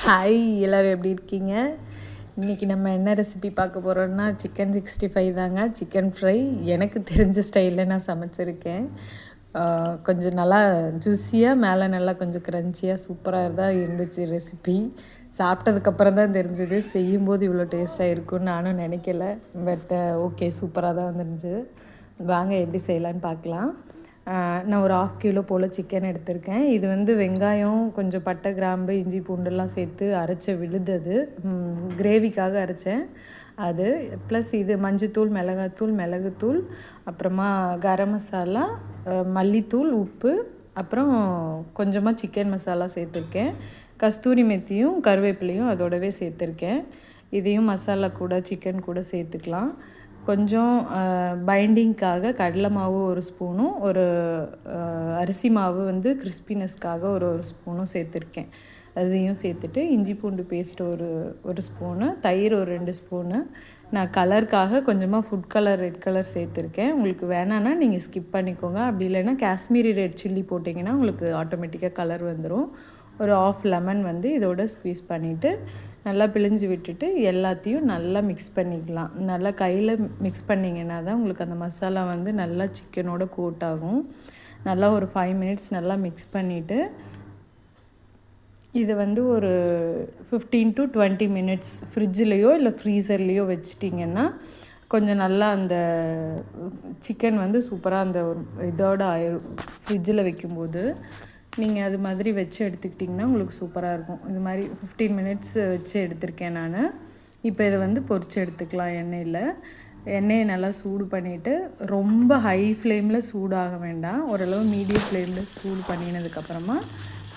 Hi, எல்லோரும் எப்படி இருக்கீங்க? இன்றைக்கி நம்ம என்ன ரெசிபி பார்க்க போகிறோம்னா சிக்கன் 65 தாங்க. சிக்கன் ஃப்ரை எனக்கு தெரிஞ்ச ஸ்டைலில் நான் சமைச்சிருக்கேன். கொஞ்சம் நல்லா ஜூஸியாக, மேலே நல்லா கொஞ்சம் க்ரன்ச்சியாக சூப்பராக தான் இருந்துச்சு ரெசிபி. சாப்பிட்டதுக்கப்புறம் தான் தெரிஞ்சுது செய்யும்போது இவ்வளோ டேஸ்ட்டாக இருக்கும்னு நானும் நினைக்கல. பட் ஓகே, சூப்பராக தான் வந்துருந்துச்சு. வாங்க எப்படி செய்யலான்னு பார்க்கலாம். நான் ஒரு 1/2 கிலோ போல் சிக்கன் எடுத்திருக்கேன். இது வந்து வெங்காயம், கொஞ்சம் பட்டை, கிராம்பு, இஞ்சி பூண்டுலாம் சேர்த்து அரைச்ச விழுது. அது கிரேவிக்காக அரைச்சேன் அது. ப்ளஸ் இது மஞ்சத்தூள், மிளகுத்தூள், அப்புறமா கரம் மசாலா, மல்லித்தூள், உப்பு, அப்புறம் கொஞ்சமாக சிக்கன் மசாலா சேர்த்துருக்கேன். கஸ்தூரி மெத்தியும் கருவேப்பிலையும் அதோடவே சேர்த்துருக்கேன். இதையும் மசாலா கூட சிக்கன் கூட சேர்த்துக்கலாம். கொஞ்சம் பைண்டிங்க்காக கடலை மாவு 1 ஸ்பூனும், ஒரு அரிசி மாவு வந்து கிறிஸ்பினஸ்க்காக ஒரு ஸ்பூனும் சேர்த்துருக்கேன். அதையும் சேர்த்துட்டு இஞ்சி பூண்டு பேஸ்ட் ஒரு ஸ்பூனு, தயிர் ஒரு 2 ஸ்பூனு. நான் கலருக்காக கொஞ்சமாக ஃபுட் கலர் ரெட் கலர் சேர்த்துருக்கேன். உங்களுக்கு வேணான்னா நீங்கள் ஸ்கிப் பண்ணிக்கோங்க. அப்படி இல்லைன்னா காஷ்மீரி ரெட் சில்லி போட்டிங்கன்னா உங்களுக்கு ஆட்டோமேட்டிக்காக கலர் வந்துடும். ஒரு 1/2 லெமன் வந்து இதோட ஸ்க்வீஸ் பண்ணிவிட்டு நல்லா பிழிஞ்சு விட்டுட்டு எல்லாத்தையும் நல்லா மிக்ஸ் பண்ணிக்கலாம். நல்லா கையில் மிக்ஸ் பண்ணிங்கன்னா தான் உங்களுக்கு அந்த மசாலா வந்து நல்லா சிக்கனோட கோட் ஆகும். நல்லா ஒரு 5 மினிட்ஸ் நல்லா மிக்ஸ் பண்ணிவிட்டு இதை வந்து ஒரு 15 to 20 மினிட்ஸ் ஃப்ரிட்ஜ்லேயோ இல்லை ஃப்ரீசர்லேயோ வச்சிட்டிங்கன்னா கொஞ்சம் நல்லா அந்த சிக்கன் வந்து சூப்பராக அந்த இதோட ஆயிரும். ஃப்ரிட்ஜில் வைக்கும்போது நீங்கள் அது மாதிரி வச்சு எடுத்துக்கிட்டிங்கன்னா உங்களுக்கு சூப்பராக இருக்கும். இது மாதிரி 15 மினிட்ஸ் வச்சு எடுத்திருக்கேன் நான். இப்போ இதை வந்து பொரிச்சு எடுத்துக்கலாம் எண்ணெயை நல்லா சூடு பண்ணிவிட்டு, ரொம்ப ஹை ஃப்ளேமில் சூடாக வேண்டாம், ஓரளவு மீடியம் ஃப்ளேமில் சூடு பண்ணினதுக்கப்புறமா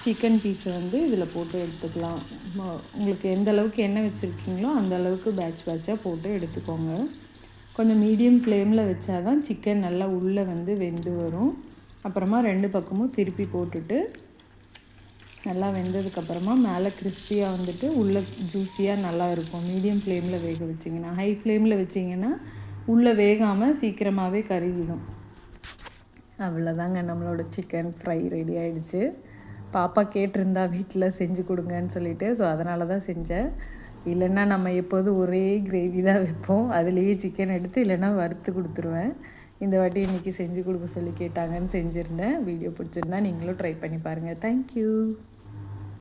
சிக்கன் பீஸை வந்து இதில் போட்டு எடுத்துக்கலாம். உங்களுக்கு எந்த அளவுக்கு எண்ணெய் வச்சுருக்கீங்களோ அந்த அளவுக்கு பேட்சாக போட்டு எடுத்துக்கோங்க. கொஞ்சம் மீடியம் ஃப்ளேமில் வச்சா தான் சிக்கன் நல்லா உள்ளே வந்து வெந்து வரும். அப்புறமா 2 பக்கமும் திருப்பி போட்டுட்டு நல்லா வெந்ததுக்கப்புறமா மேலே கிறிஸ்பியாக வந்துட்டு உள்ளே ஜூஸியாக நல்லா இருக்கும். மீடியம் ஃப்ளேமில் வேக வச்சிங்கன்னா. ஹை ஃப்ளேமில் வச்சிங்கன்னா உள்ளே வேகாமல் சீக்கிரமாகவே கருகிடும். அவ்வளோதாங்க, நம்மளோட சிக்கன் ஃப்ரை ரெடி ஆகிடுச்சு. பாப்பா கேட்டிருந்தா வீட்டில் செஞ்சு கொடுங்கன்னு சொல்லிட்டு, ஸோ அதனால தான் செஞ்சேன். இல்லைன்னா நம்ம எப்போதும் ஒரே கிரேவி தான் வைப்போம். அதுலேயே சிக்கன் எடுத்து இல்லைன்னா வறுத்து கொடுத்துருவேன். இந்த வாட்டி இன்றைக்கி செஞ்சு கொடுக்க சொல்லி கேட்டாங்கன்னு செஞ்சுருந்தேன். வீடியோ பிடிச்சிருந்தா நீங்களும் ட்ரை பண்ணி பாருங்கள். தேங்க்யூ.